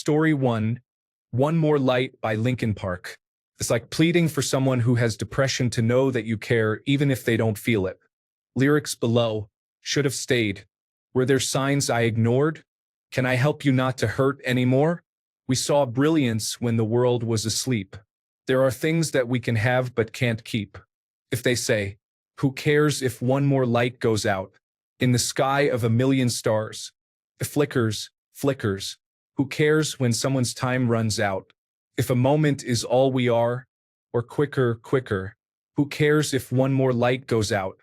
Story 1, One More Light by Linkin Park. It's like pleading for someone who has depression to know that you care even if they don't feel it. Lyrics below, should have stayed. Were there signs I ignored? Can I help you not to hurt anymore? We saw brilliance when the world was asleep. There are things that we can have but can't keep. If they say, who cares if one more light goes out? In the sky of a million stars. It flickers, flickers. Who cares when someone's time runs out? If a moment is all we are, or quicker, quicker. Who cares if one more light goes out?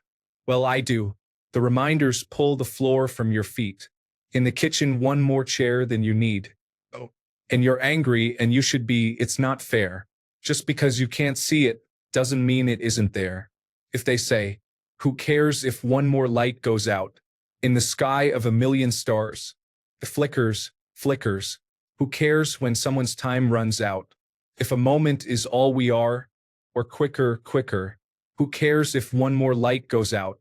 Well, I do. The reminders pull the floor from your feet. In the kitchen, one more chair than you need. Oh. And you're angry and you should be, it's not fair. Just because you can't see it, doesn't mean it isn't there. If they say, who cares if one more light goes out? In the sky of a million stars. It flickers, flickers. Who cares when someone's time runs out? If a moment is all we are, or quicker, quicker. Who cares if one more light goes out?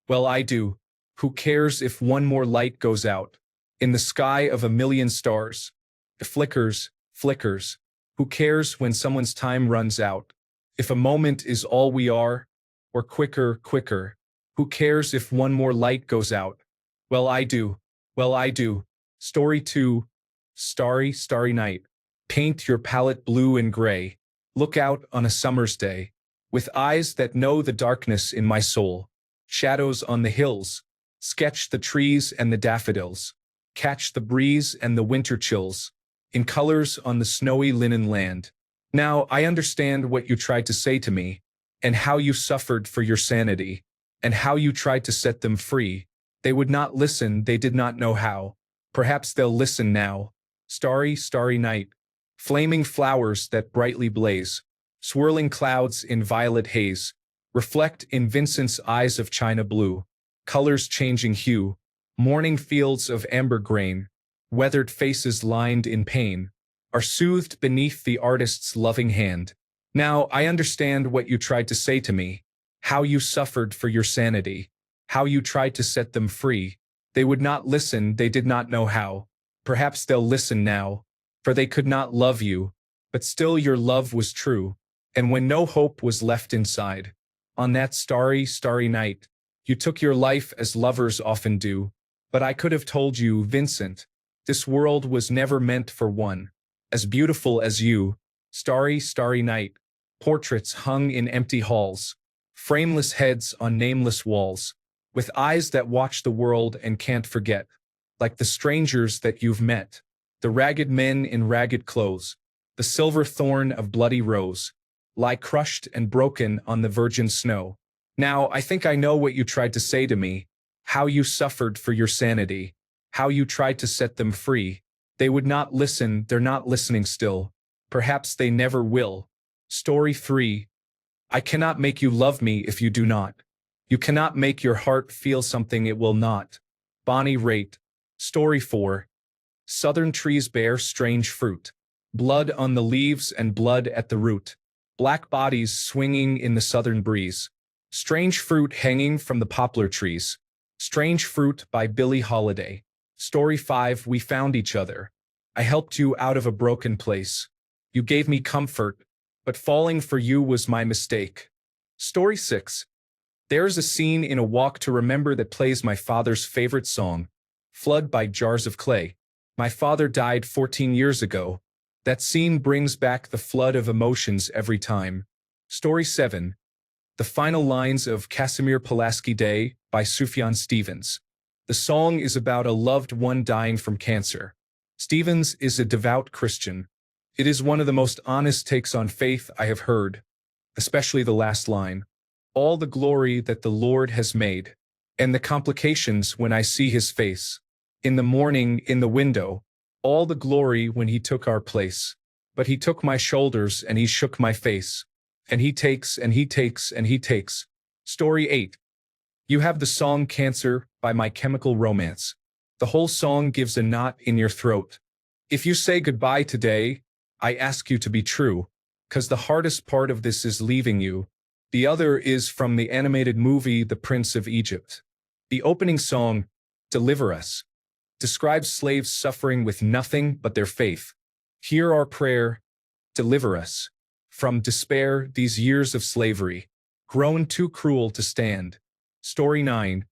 Well, I do. Who cares if one more light goes out? In the sky of a million stars. It flickers, flickers. Who cares when someone's time runs out? If a moment is all we are, or quicker, quicker. Who cares if one more light goes out? Well, I do. Well, I do. Story 2, Starry, Starry Night. Paint your palette blue and gray. Look out on a summer's day. With eyes that know the darkness in my soul. Shadows on the hills. Sketch the trees and the daffodils. Catch the breeze and the winter chills. In colors on the snowy linen land. Now, I understand what you tried to say to me, and how you suffered for your sanity, and how you tried to set them free. They would not listen, they did not know how. Perhaps they'll listen now. Starry, starry night. Flaming flowers that brightly blaze. Swirling clouds in violet haze. Reflect in Vincent's eyes of china blue. Colors changing hue. Morning fields of amber grain. Weathered faces lined in pain. Are soothed beneath the artist's loving hand. Now, I understand what you tried to say to me. How you suffered for your sanity. How you tried to set them free. They would not listen, they did not know how. Perhaps they'll listen now. For they could not love you. But still your love was true. And when no hope was left inside. On that starry, starry night. You took your life as lovers often do. But I could have told you, Vincent. This world was never meant for one. As beautiful as you. Starry, starry night. Portraits hung in empty halls. Frameless heads on nameless walls. With eyes that watch the world and can't forget. Like the strangers that you've met. The ragged men in ragged clothes. The silver thorn of bloody rose. Lie crushed and broken on the virgin snow. Now, I think I know what you tried to say to me. How you suffered for your sanity. How you tried to set them free. They would not listen, they're not listening still. Perhaps they never will. Story 3. I cannot make you love me if you do not. You cannot make your heart feel something it will not. Bonnie Raitt. Story 4. Southern trees bear strange fruit. Blood on the leaves and blood at the root. Black bodies swinging in the southern breeze. Strange fruit hanging from the poplar trees. Strange Fruit by Billie Holiday. Story 5. We found each other. I helped you out of a broken place. You gave me comfort, but falling for you was my mistake. Story 6. There's a scene in A Walk to Remember that plays my father's favorite song, Flood by Jars of Clay. My father died 14 years ago. That scene brings back the flood of emotions every time. Story 7. The final lines of Casimir Pulaski Day by Sufjan Stevens. The song is about a loved one dying from cancer. Stevens is a devout Christian. It is one of the most honest takes on faith I have heard, especially the last line. All the glory that the Lord has made, and the complications when I see his face. In the morning, in the window, all the glory when he took our place. But he took my shoulders and he shook my face. And he takes and he takes and he takes. Story 8. You have the song Cancer by My Chemical Romance. The whole song gives a knot in your throat. If you say goodbye today, I ask you to be true, 'cause the hardest part of this is leaving you. The other is from the animated movie The Prince of Egypt. The opening song, Deliver Us, describes slaves suffering with nothing but their faith. Hear our prayer, deliver us from despair, these years of slavery, grown too cruel to stand. Story 9.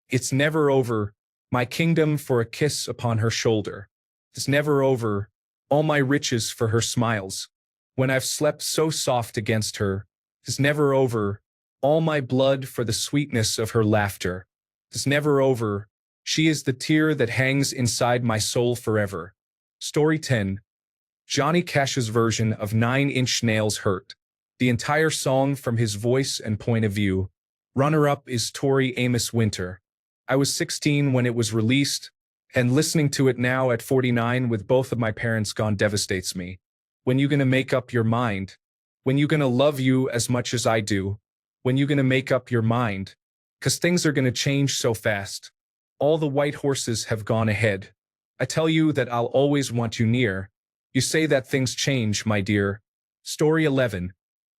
It's never over, my kingdom for a kiss upon her shoulder. It's never over, all my riches for her smiles. When I've slept so soft against her, it's never over, all my blood for the sweetness of her laughter. It's never over, she is the tear that hangs inside my soul forever. Story 10. Johnny Cash's version of 9-Inch Nails Hurt. The entire song from his voice and point of view. Runner-up is Tori Amos Winter. I was 16 when it was released, and listening to it now at 49 with both of my parents gone devastates me. When you gonna make up your mind? When you gonna love you as much as I do? When you gonna make up your mind? 'Cause things are gonna change so fast. All the white horses have gone ahead. I tell you that I'll always want you near. You say that things change, my dear. Story 11.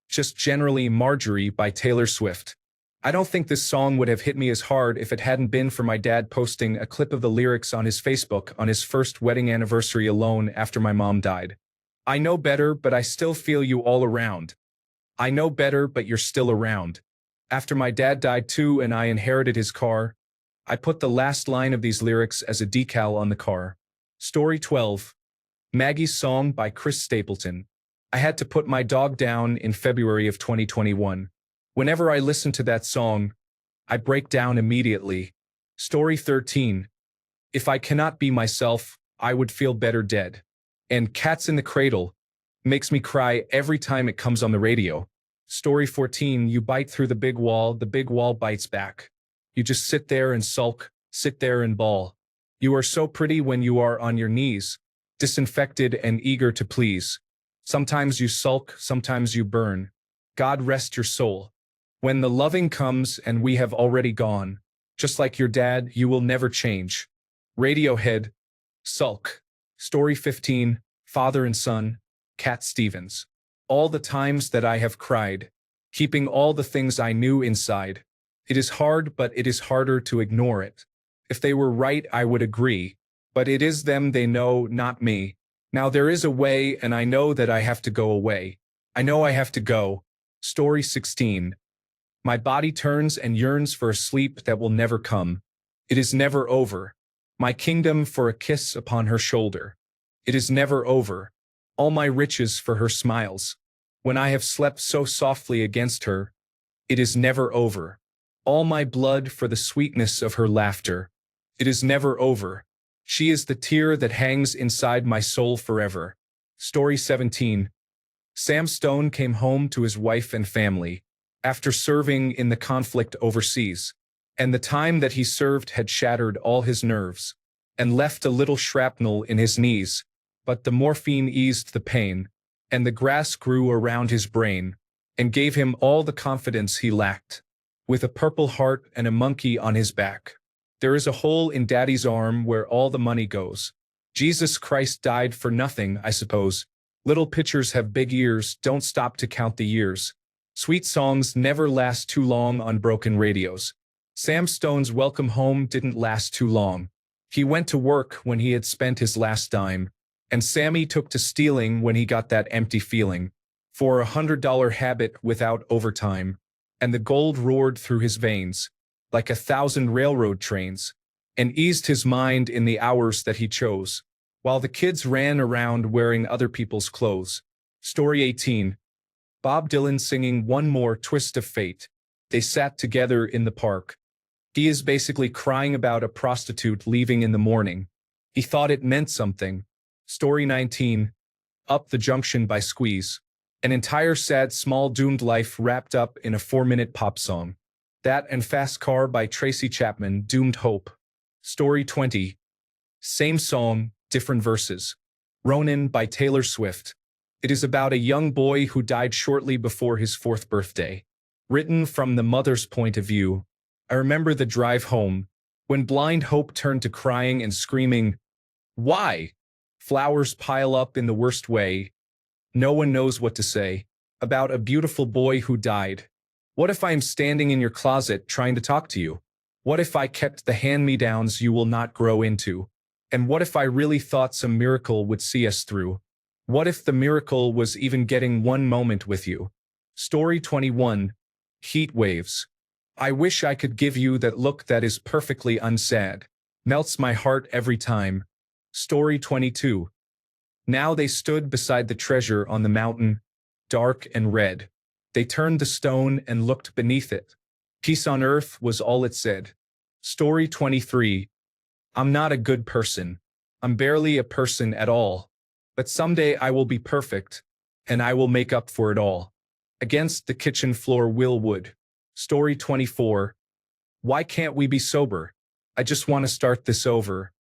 Just Generally Marjorie by Taylor Swift. I don't think this song would have hit me as hard if it hadn't been for my dad posting a clip of the lyrics on his Facebook on his first wedding anniversary alone after my mom died. I know better, but I still feel you all around. I know better, but you're still around. After my dad died too and I inherited his car, I put the last line of these lyrics as a decal on the car. Story 12. Maggie's Song by Chris Stapleton. I had to put my dog down in February of 2021. Whenever I listen to that song, I break down immediately. Story 13. If I cannot be myself, I would feel better dead. And Cats in the Cradle makes me cry every time it comes on the radio. Story 14. You bite through the big wall bites back. You just sit there and sulk, sit there and bawl. You are so pretty when you are on your knees, disinfected and eager to please. Sometimes you sulk, sometimes you burn. God rest your soul. When the loving comes and we have already gone, just like your dad, you will never change. Radiohead, Sulk. Story 15. Father and Son, Cat Stevens. All the times that I have cried, keeping all the things I knew inside. It is hard, but it is harder to ignore it. If they were right, I would agree. But it is them they know, not me. Now there is a way, and I know that I have to go away. I know I have to go. Story 16. My body turns and yearns for a sleep that will never come. It is never over. My kingdom for a kiss upon her shoulder. It is never over. All my riches for her smiles. When I have slept so softly against her, it is never over. All my blood for the sweetness of her laughter. It is never over. She is the tear that hangs inside my soul forever. Story 17. Sam Stone came home to his wife and family after serving in the conflict overseas, and the time that he served had shattered all his nerves and left a little shrapnel in his knees, but the morphine eased the pain, and the grass grew around his brain and gave him all the confidence he lacked. With a purple heart and a monkey on his back, there is a hole in Daddy's arm where all the money goes. Jesus Christ died for nothing, I suppose. Little pitchers have big ears, don't stop to count the years. Sweet songs never last too long on broken radios. Sam Stone's welcome home didn't last too long. He went to work when he had spent his last dime, and Sammy took to stealing when he got that empty feeling. For $100 habit without overtime, and the gold roared through his veins like 1,000 railroad trains, and eased his mind in the hours that he chose, while the kids ran around wearing other people's clothes. Story 18. Bob Dylan singing One More Twist of Fate. They sat together in the park. He is basically crying about a prostitute leaving in the morning. He thought it meant something. Story 19. Up the Junction by Squeeze. An entire sad small doomed life wrapped up in a 4-minute pop song. That and Fast Car by Tracy Chapman, Doomed Hope. Story 20. Same song, different verses. Ronin by Taylor Swift. It is about a young boy who died shortly before his 4th birthday. Written from the mother's point of view. I remember the drive home, when blind hope turned to crying and screaming, "Why?" Flowers pile up in the worst way. No one knows what to say. About a beautiful boy who died. What if I am standing in your closet trying to talk to you? What if I kept the hand-me-downs you will not grow into? And what if I really thought some miracle would see us through? What if the miracle was even getting one moment with you? Story 21. Heat waves. I wish I could give you that look that is perfectly unsad. Melts my heart every time. Story 22. Now they stood beside the treasure on the mountain, dark and red. They turned the stone and looked beneath it. Peace on earth was all it said. Story 23. I'm not a good person. I'm barely a person at all. But someday I will be perfect, and I will make up for it all. Against the kitchen floor Will Wood. Story 24. Why can't we be sober? I just want to start this over.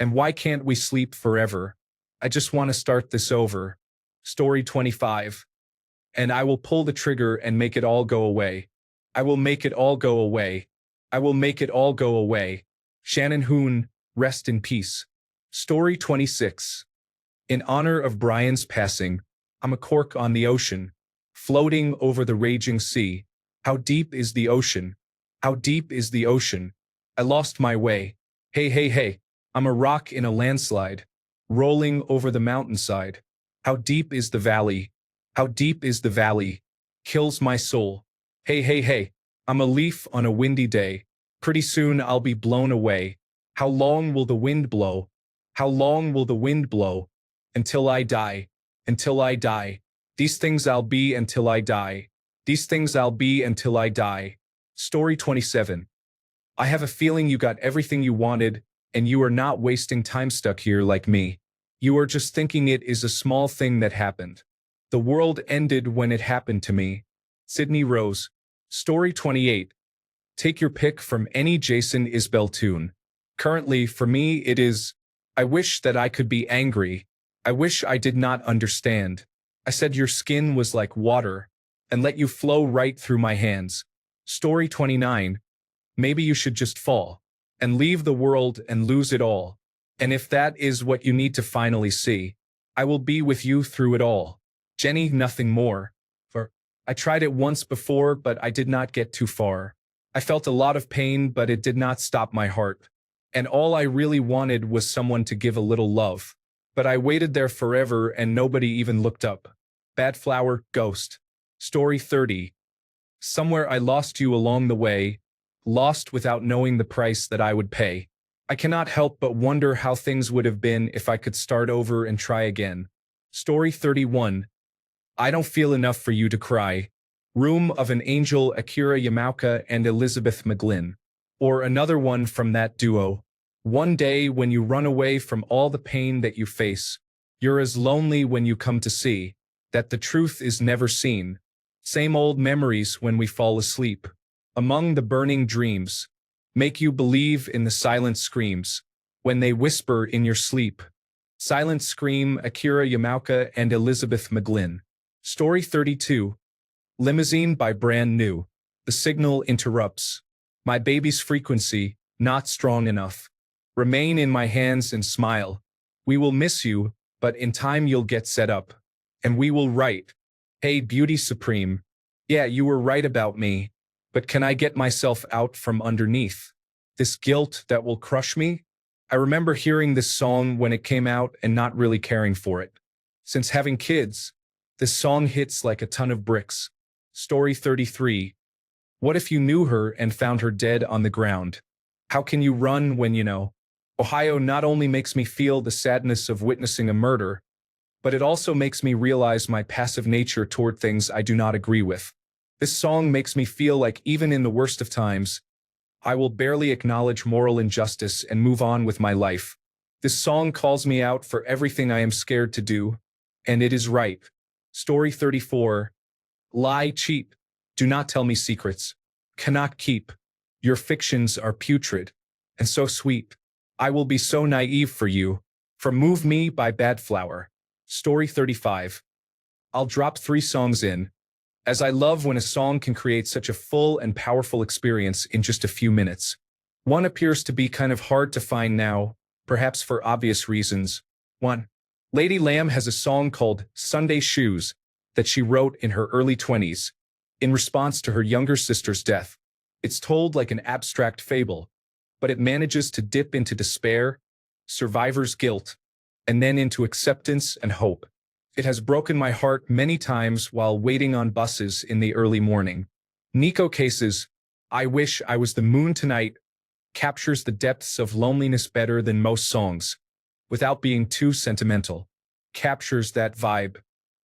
And why can't we sleep forever? I just want to start this over. Story 25. And I will pull the trigger and make it all go away. I will make it all go away. I will make it all go away. Shannon Hoon, rest in peace. Story 26. In honor of Brian's passing, I'm a cork on the ocean, floating over the raging sea. How deep is the ocean? How deep is the ocean? I lost my way. Hey, hey, hey, I'm a rock in a landslide, rolling over the mountainside. How deep is the valley? How deep is the valley? Kills my soul. Hey, hey, hey, I'm a leaf on a windy day. Pretty soon I'll be blown away. How long will the wind blow? How long will the wind blow? Until I die. Until I die. These things I'll be until I die. These things I'll be until I die. Story 27. I have a feeling you got everything you wanted, and you are not wasting time stuck here like me. You are just thinking it is a small thing that happened. The world ended when it happened to me. Sydney Rose. Story 28. Take your pick from any Jason Isbell tune. Currently, for me, it is, I wish that I could be angry. I wish I did not understand. I said your skin was like water, and let you flow right through my hands. Story 29. Maybe you should just fall, and leave the world and lose it all. And if that is what you need to finally see, I will be with you through it all. Jenny, nothing more. For I tried it once before, but I did not get too far. I felt a lot of pain, but it did not stop my heart. And all I really wanted was someone to give a little love. But I waited there forever and nobody even looked up. Bad Flower, Ghost. Story 30. Somewhere I lost you along the way, lost without knowing the price that I would pay. I cannot help but wonder how things would have been if I could start over and try again. Story 31. I don't feel enough for you to cry. Room of an Angel, Akira Yamaoka and Elizabeth McGlynn. Or another one from that duo. One day when you run away from all the pain that you face, you're as lonely when you come to see that the truth is never seen. Same old memories when we fall asleep. Among the burning dreams. Make you believe in the silent screams when they whisper in your sleep. Silent Scream, Akira Yamaoka and Elizabeth McGlynn. Story 32. Limousine by Brand New. The signal interrupts. My baby's frequency, not strong enough. Remain in my hands and smile. We will miss you, but in time you'll get set up. And we will write. Hey, Beauty Supreme. Yeah, you were right about me. But can I get myself out from underneath this guilt that will crush me? I remember hearing this song when it came out and not really caring for it. Since having kids, this song hits like a ton of bricks. Story 33. What if you knew her and found her dead on the ground? How can you run when you know? Ohio not only makes me feel the sadness of witnessing a murder, but it also makes me realize my passive nature toward things I do not agree with. This song makes me feel like even in the worst of times, I will barely acknowledge moral injustice and move on with my life. This song calls me out for everything I am scared to do, and it is right. Story 34. Lie, cheat. Do not tell me secrets. Cannot keep. Your fictions are putrid and so sweet. I will be so naive for you. From Move Me by Bad Flower. Story 35. I'll drop 3 songs in, as I love when a song can create such a full and powerful experience in just a few minutes. One appears to be kind of hard to find now, perhaps for obvious reasons. 1. Lady Lamb has a song called Sunday Shoes that she wrote in her early 20s, in response to her younger sister's death. It's told like an abstract fable, but it manages to dip into despair, survivor's guilt, and then into acceptance and hope. It has broken my heart many times while waiting on buses in the early morning. Nico Case's I Wish I Was the Moon Tonight captures the depths of loneliness better than most songs, without being too sentimental. Captures that vibe.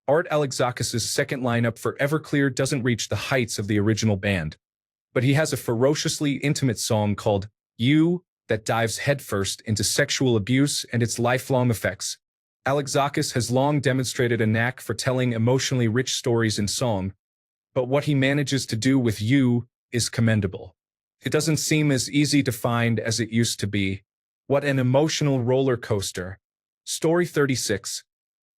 Art Alexakis's second lineup for Everclear doesn't reach the heights of the original band, but he has a ferociously intimate song called You that dives headfirst into sexual abuse and its lifelong effects. Alexakis has long demonstrated a knack for telling emotionally rich stories in song, but what he manages to do with You is commendable. It doesn't seem as easy to find as it used to be. What an emotional roller coaster. Story 36.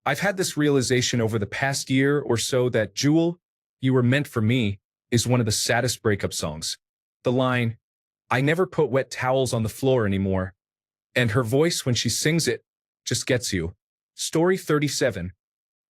I've had this realization over the past year or so that Jewel, You Were Meant for Me, is one of the saddest breakup songs. The line, I never put wet towels on the floor anymore, and her voice when she sings it just gets you. Story 37.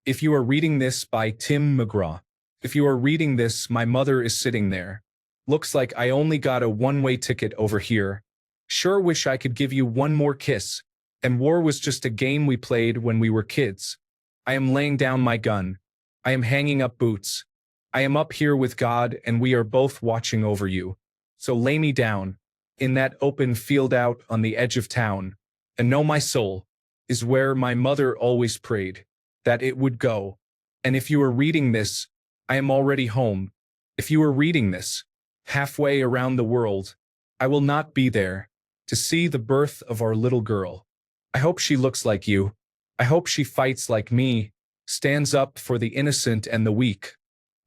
If You Are Reading This by Tim McGraw. If you are reading this, my mother is sitting there. Looks like I only got a one-way ticket over here. Sure wish I could give you one more kiss. And war was just a game we played when we were kids. I am laying down my gun. I am hanging up boots. I am up here with God and we are both watching over you. So lay me down, in that open field out on the edge of town, and know my soul is where my mother always prayed, that it would go. And if you are reading this, I am already home. If you are reading this, halfway around the world, I will not be there to see the birth of our little girl. I hope she looks like you. I hope she fights like me, stands up for the innocent and the weak.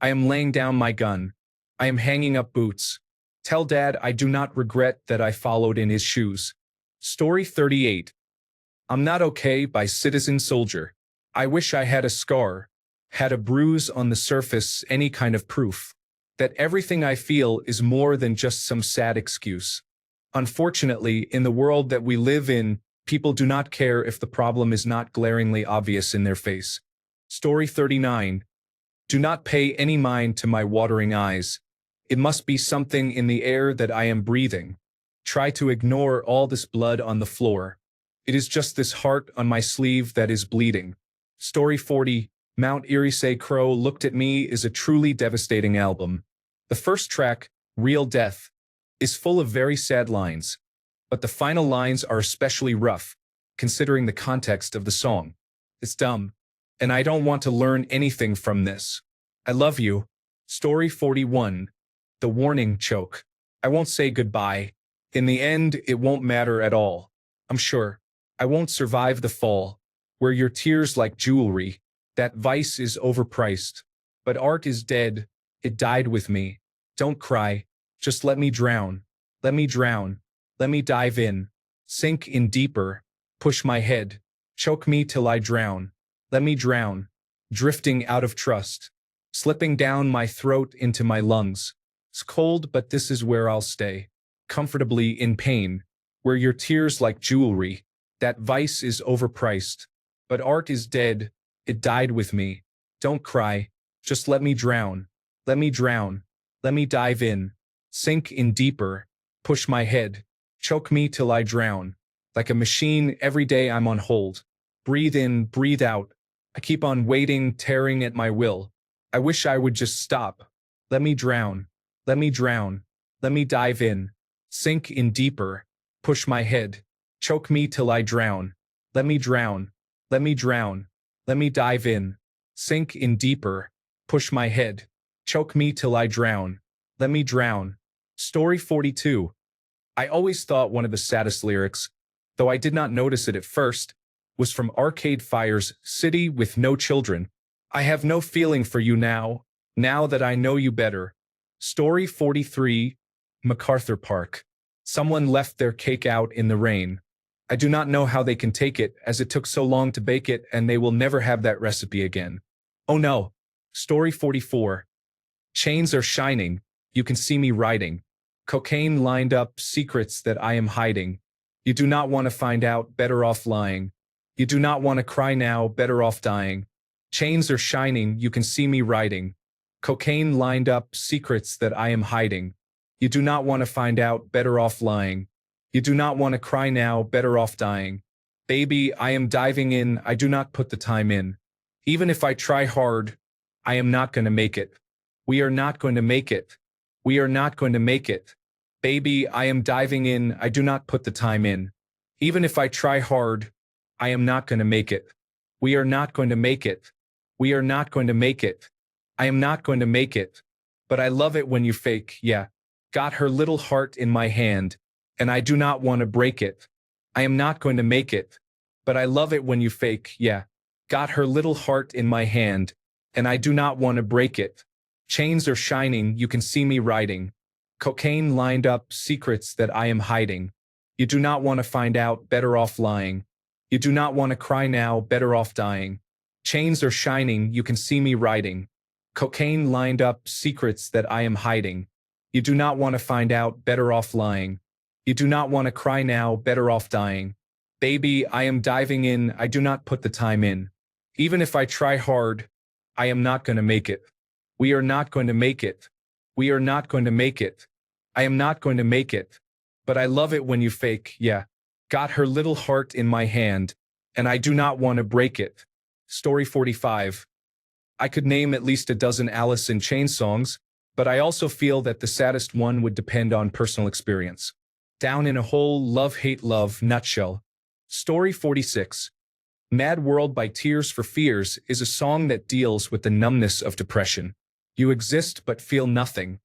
I am laying down my gun. I am hanging up boots. Tell Dad I do not regret that I followed in his shoes. Story 38. I'm Not Okay by Citizen Soldier. I wish I had a scar, had a bruise on the surface, any kind of proof that everything I feel is more than just some sad excuse. Unfortunately, in the world that we live in, people do not care if the problem is not glaringly obvious in their face. Story 39. Do not pay any mind to my watering eyes. It must be something in the air that I am breathing. Try to ignore all this blood on the floor. It is just this heart on my sleeve that is bleeding. Story 40. Mount Erie Crow Looked at Me is a truly devastating album. The first track, Real Death, is full of very sad lines, but the final lines are especially rough, considering the context of the song. It's dumb, and I don't want to learn anything from this. I love you. Story 41. The Warning Choke. I won't say goodbye. In the end, it won't matter at all. I'm sure. I won't survive the fall. Wear your tears like jewelry. That vice is overpriced. But art is dead. It died with me. Don't cry. Just let me drown. Let me drown. Let me dive in. Sink in deeper. Push my head. Choke me till I drown. Let me drown. Drifting out of trust. Slipping down my throat into my lungs. It's cold, but this is where I'll stay. Comfortably in pain. Wear your tears like jewelry. That vice is overpriced. But art is dead. It died with me. Don't cry. Just let me drown. Let me drown. Let me dive in. Sink in deeper. Push my head. Choke me till I drown. Like a machine, every day I'm on hold. Breathe in, breathe out. I keep on waiting, tearing at my will. I wish I would just stop. Let me drown. Let me drown. Let me dive in. Sink in deeper. Push my head. Choke me till I drown. Let me drown. Let me drown. Let me dive in. Sink in deeper. Push my head. Choke me till I drown. Let me drown. Story 42. I always thought one of the saddest lyrics, though I did not notice it at first, was from Arcade Fire's City with No Children. I have no feeling for you now that I know you better. Story 43. MacArthur Park. Someone left their cake out in the rain. I do not know how they can take it, as it took so long to bake it and they will never have that recipe again. Oh no. Story 44. Chains are shining. You can see me riding. Cocaine lined up, secrets that I am hiding. You do not want to find out, better off lying. You do not want to cry now, better off dying. Chains are shining, you can see me riding. Cocaine lined up, secrets that I am hiding. You do not want to find out, better off lying. You do not want to cry now, better off dying. Baby, I am diving in, I do not put the time in. Even if I try hard, I am not going to make it. We are not going to make it. We are not going to make it. Baby, I am diving in, I do not put the time in. Even if I try hard, I am not going to make it. We are not going to make it. We are not going to make it. I am not going to make it. But I love it when you fake, yeah. Got her little heart in my hand, and I do not want to break it. I am not going to make it. But I love it when you fake, yeah. Got her little heart in my hand, and I do not want to break it. Chains are shining, you can see me riding. Cocaine lined up, secrets that I am hiding. You do not want to find out, better off lying. You do not want to cry now, better off dying. Chains are shining, you can see me riding. Cocaine lined up, secrets that I am hiding. You do not want to find out, better off lying. You do not want to cry now, better off dying. Baby, I am diving in, I do not put the time in. Even if I try hard, I am not going to make it. We are not going to make it. We are not going to make it. I am not going to make it. But I love it when you fake, yeah. Got her little heart in my hand, and I do not want to break it. Story 45. I could name at least a dozen Alice in Chains songs, but I also feel that the saddest one would depend on personal experience. Down in a hole, love, hate, love, nutshell. Story 46. Mad World by Tears for Fears is a song that deals with the numbness of depression. You exist but feel nothing.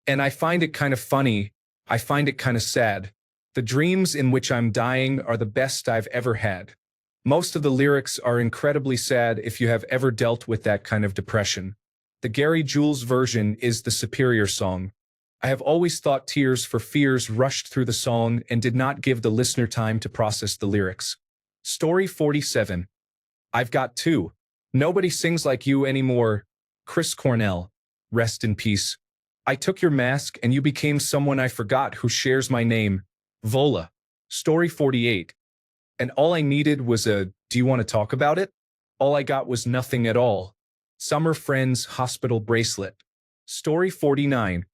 And I find it kind of funny, I find it kind of sad. The dreams in which I'm dying are the best I've ever had. Most of the lyrics are incredibly sad if you have ever dealt with that kind of depression. The Gary Jules version is the superior song. I have always thought Tears for Fears rushed through the song and did not give the listener time to process the lyrics. Story 47. I've got two. Nobody sings like you anymore. Chris Cornell. Rest in peace. I took your mask and you became someone I forgot who shares my name. Vola. Story 48. And all I needed was a, do you want to talk about it? All I got was nothing at all. Summer Friends Hospital Bracelet. Story 49.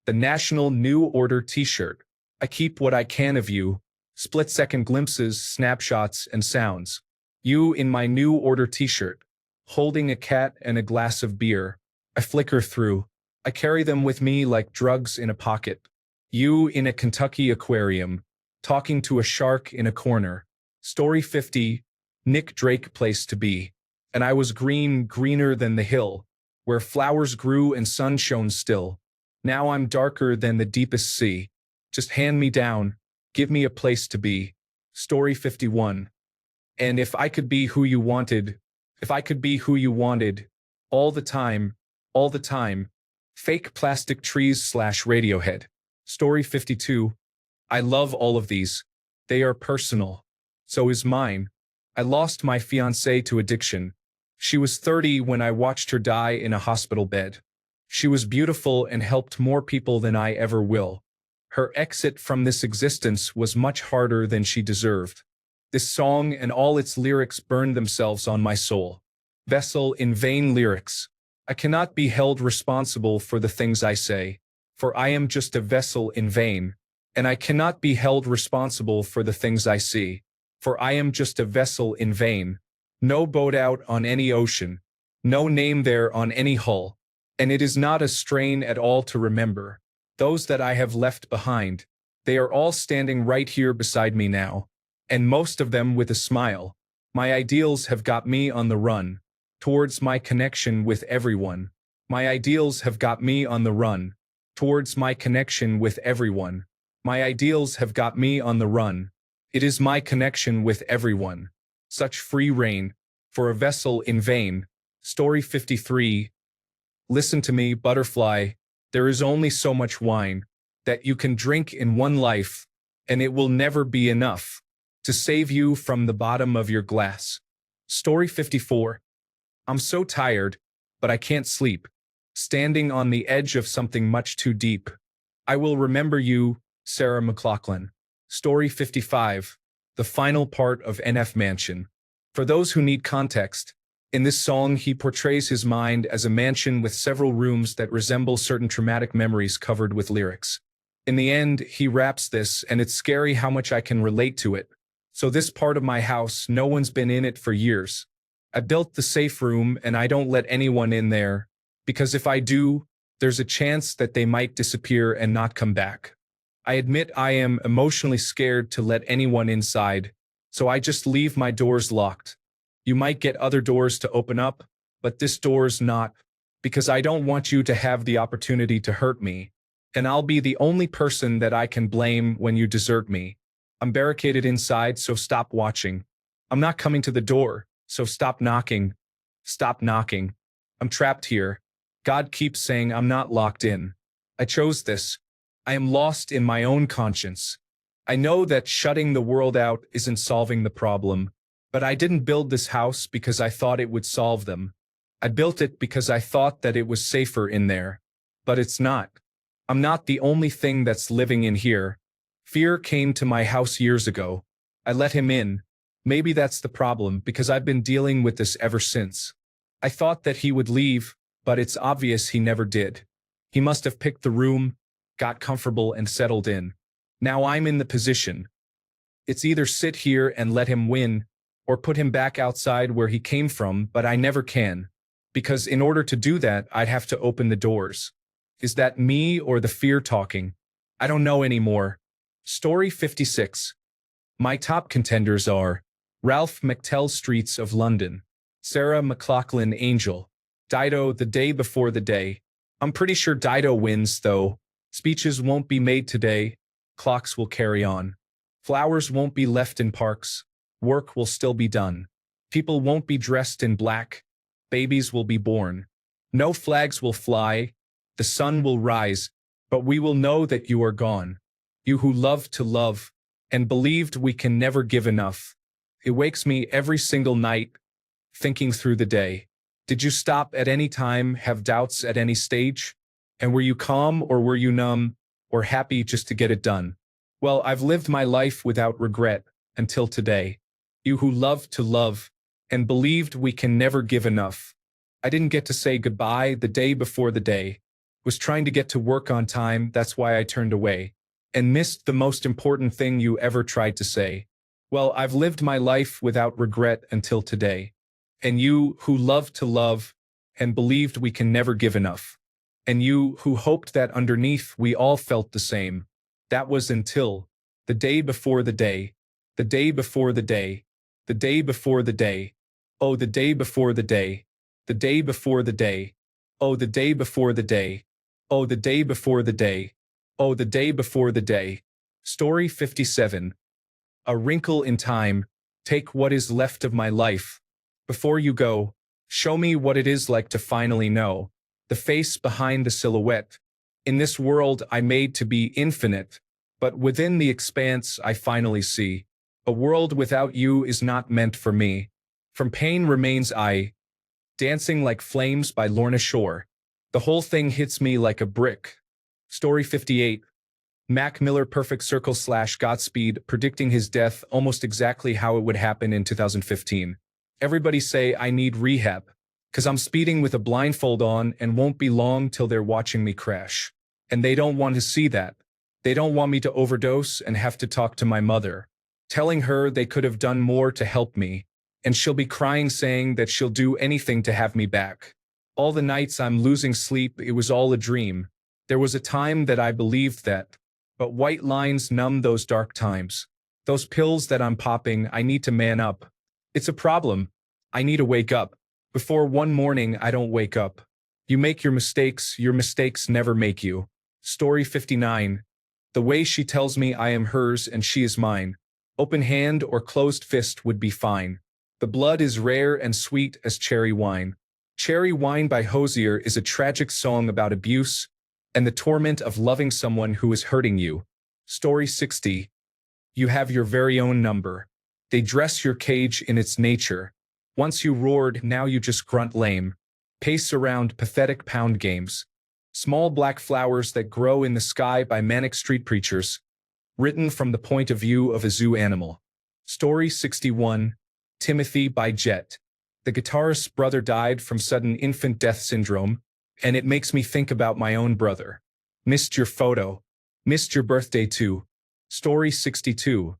The National New Order t-shirt. I keep what I can of you. Split-second glimpses, snapshots, and sounds. You in my New Order t-shirt. Holding a cat and a glass of beer. I flicker through. I carry them with me like drugs in a pocket. You in a Kentucky aquarium. Talking to a shark in a corner. Story 50. Nick Drake place to be. And I was green, greener than the hill, where flowers grew and sun shone still. Now I'm darker than the deepest sea. Just hand me down. Give me a place to be. Story 51. And if I could be who you wanted, if I could be who you wanted, all the time, fake plastic trees / Radiohead. Story 52. I love all of these. They are personal. So is mine. I lost my fiancée to addiction. She was 30 when I watched her die in a hospital bed. She was beautiful and helped more people than I ever will. Her exit from this existence was much harder than she deserved. This song and all its lyrics burned themselves on my soul. Vessel in vain lyrics. I cannot be held responsible for the things I say, for I am just a vessel in vain, and I cannot be held responsible for the things I see, for I am just a vessel in vain. No boat out on any ocean, no name there on any hull, and it is not a strain at all to remember. Those that I have left behind, they are all standing right here beside me now, and most of them with a smile. My ideals have got me on the run, towards my connection with everyone. My ideals have got me on the run, towards my connection with everyone. My ideals have got me on the run. It is my connection with everyone. Such free reign, for a vessel in vain. Story 53. Listen to me, butterfly. There is only so much wine that you can drink in one life, and it will never be enough to save you from the bottom of your glass. Story 54. I'm so tired, but I can't sleep, standing on the edge of something much too deep. I will remember you, Sarah McLachlan. Story 55. The final part of NF Mansion. For those who need context, in this song he portrays his mind as a mansion with several rooms that resemble certain traumatic memories covered with lyrics. In the end, he raps this, and it's scary how much I can relate to it. So this part of my house, no one's been in it for years. I built the safe room and I don't let anyone in there, because if I do, there's a chance that they might disappear and not come back. I admit I am emotionally scared to let anyone inside, so I just leave my doors locked. You might get other doors to open up, but this door's not, because I don't want you to have the opportunity to hurt me, and I'll be the only person that I can blame when you desert me. I'm barricaded inside, so stop watching. I'm not coming to the door, so stop knocking. Stop knocking. I'm trapped here. God keeps saying I'm not locked in. I chose this. I am lost in my own conscience. I know that shutting the world out isn't solving the problem, but I didn't build this house because I thought it would solve them. I built it because I thought that it was safer in there. But it's not. I'm not the only thing that's living in here. Fear came to my house years ago. I let him in. Maybe that's the problem, because I've been dealing with this ever since. I thought that he would leave, but it's obvious he never did. He must have picked the room, got comfortable and settled in. Now I'm in the position. It's either sit here and let him win, or put him back outside where he came from, but I never can. Because in order to do that, I'd have to open the doors. Is that me or the fear talking? I don't know anymore. Story 56. My top contenders are Ralph McTell Streets of London, Sarah McLachlan Angel, Dido The Day Before the Day. I'm pretty sure Dido wins, though. Speeches won't be made today. Clocks will carry on. Flowers won't be left in parks. Work will still be done. People won't be dressed in black. Babies will be born. No flags will fly. The sun will rise, but we will know that you are gone. You who loved to love and believed we can never give enough. It wakes me every single night, thinking through the day. Did you stop at any time, have doubts at any stage? And were you calm or were you numb, or happy just to get it done? Well, I've lived my life without regret until today. You who loved to love and believed we can never give enough. I didn't get to say goodbye the day before the day. Was trying to get to work on time, that's why I turned away. And missed the most important thing you ever tried to say. Well, I've lived my life without regret until today. And you who loved to love and believed we can never give enough. And you who hoped that underneath we all felt the same. That was until the day before the day, the day before the day, the day before the day, oh the day before the day, the day before the day, oh the day before the day, oh the day before the day, oh the day before the day. Story 57. A wrinkle in time, take what is left of my life. Before you go, show me what it is like to finally know. The face behind the silhouette. In this world I made to be infinite, but within the expanse I finally see. A world without you is not meant for me. From pain remains I. Dancing like flames by Lorna Shore. The whole thing hits me like a brick. Story 58. Mac Miller Perfect Circle / Godspeed predicting his death almost exactly how it would happen in 2015. Everybody say I need rehab. Cause I'm speeding with a blindfold on and won't be long till they're watching me crash. And they don't want to see that. They don't want me to overdose and have to talk to my mother. Telling her they could have done more to help me. And she'll be crying saying that she'll do anything to have me back. All the nights I'm losing sleep, it was all a dream. There was a time that I believed that. But white lines numb those dark times. Those pills that I'm popping, I need to man up. It's a problem. I need to wake up. Before one morning I don't wake up. You make your mistakes never make you. Story 59. The way she tells me I am hers and she is mine. Open hand or closed fist would be fine. The blood is rare and sweet as cherry wine. Cherry Wine by Hosier is a tragic song about abuse and the torment of loving someone who is hurting you. Story 60. You have your very own number. They dress your cage in its nature. Once you roared, now you just grunt lame. Pace around pathetic pound games. Small black flowers that grow in the sky by manic street preachers. Written from the point of view of a zoo animal. Story 61. Timothy by Jet. The guitarist's brother died from sudden infant death syndrome, and it makes me think about my own brother. Missed your photo. Missed your birthday too. Story 62.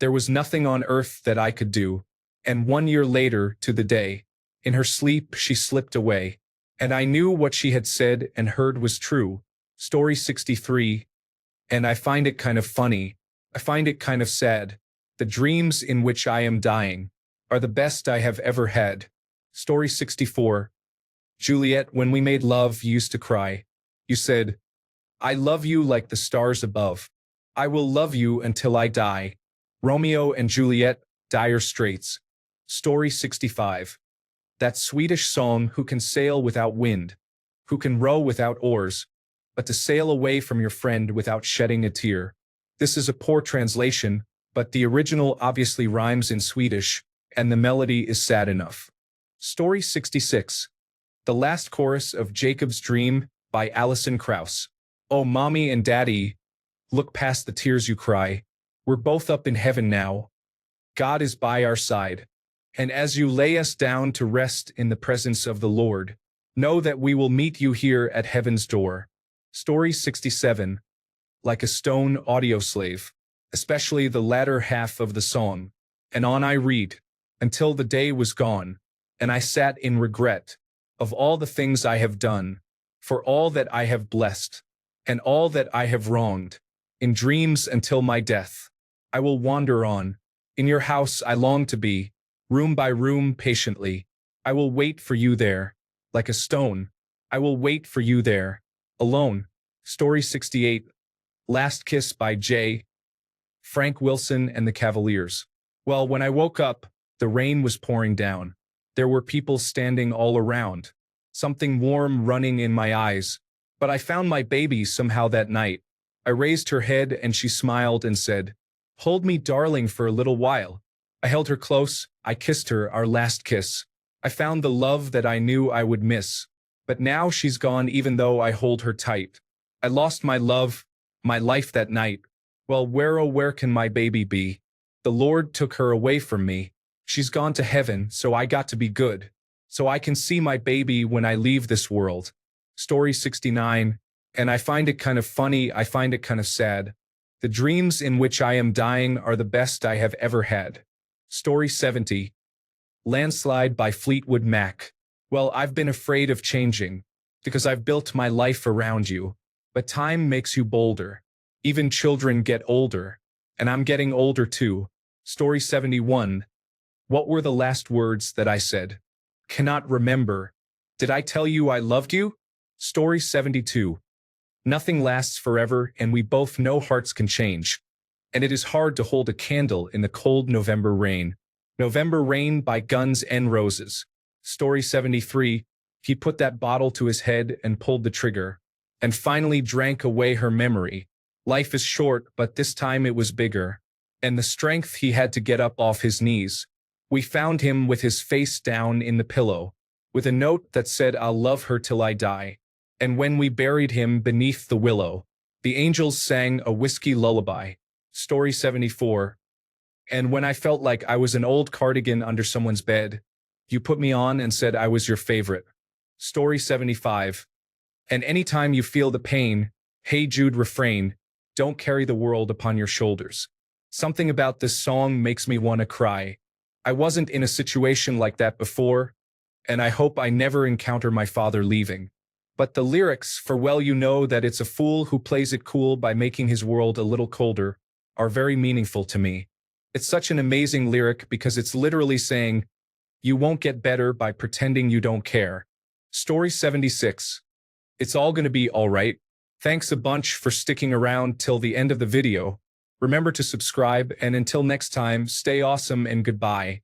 There was nothing on earth that I could do. And 1 year later, to the day, in her sleep she slipped away. And I knew what she had said and heard was true. Story 63. And I find it kind of funny. I find it kind of sad. The dreams in which I am dying are the best I have ever had. Story 64. Juliet, when we made love, you used to cry. You said, I love you like the stars above. I will love you until I die. Romeo and Juliet, Dire Straits. Story 65. That Swedish song, who can sail without wind, who can row without oars, but to sail away from your friend without shedding a tear. This is a poor translation, but the original obviously rhymes in Swedish, and the melody is sad enough. Story 66. The Last Chorus of Jacob's Dream by Alison Krauss. Oh, mommy and daddy, look past the tears you cry. We're both up in heaven now. God is by our side. And as you lay us down to rest in the presence of the Lord, know that we will meet you here at heaven's door. Story 67. Like a stone audio slave, especially the latter half of the song. And on I read, until the day was gone, and I sat in regret of all the things I have done, for all that I have blessed, and all that I have wronged. In dreams until my death, I will wander on. In your house I long to be, room by room patiently. I will wait for you there, like a stone. I will wait for you there, alone. Story 68. Last Kiss by J. Frank Wilson and the Cavaliers. Well, when I woke up, the rain was pouring down. There were people standing all around. Something warm running in my eyes. But I found my baby somehow that night. I raised her head and she smiled and said, Hold me, darling, for a little while. I held her close. I kissed her, our last kiss. I found the love that I knew I would miss. But now she's gone even though I hold her tight. I lost my love, my life that night. Well, where oh where can my baby be? The Lord took her away from me. She's gone to heaven, so I got to be good. So I can see my baby when I leave this world. Story 69. And I find it kind of funny, I find it kind of sad. The dreams in which I am dying are the best I have ever had. Story 70. Landslide by Fleetwood Mac. Well, I've been afraid of changing, because I've built my life around you. But time makes you bolder. Even children get older. And I'm getting older too. Story 71. What were the last words that I said? Cannot remember. Did I tell you I loved you? Story 72. Nothing lasts forever, and we both know hearts can change. And it is hard to hold a candle in the cold November rain. November Rain by Guns N' Roses. Story 73. He put that bottle to his head and pulled the trigger, and finally drank away her memory. Life is short, but this time it was bigger. And the strength he had to get up off his knees. We found him with his face down in the pillow, with a note that said, I'll love her till I die. And when we buried him beneath the willow, the angels sang a whiskey lullaby. Story 74. And when I felt like I was an old cardigan under someone's bed, you put me on and said I was your favorite. Story 75. And anytime you feel the pain, Hey Jude refrain, don't carry the world upon your shoulders. Something about this song makes me want to cry. I wasn't in a situation like that before, and I hope I never encounter my father leaving. But the lyrics, for well you know that it's a fool who plays it cool by making his world a little colder, are very meaningful to me. It's such an amazing lyric because it's literally saying, you won't get better by pretending you don't care. Story 76. It's all gonna be alright. Thanks a bunch for sticking around till the end of the video. Remember to subscribe, and until next time, stay awesome and goodbye.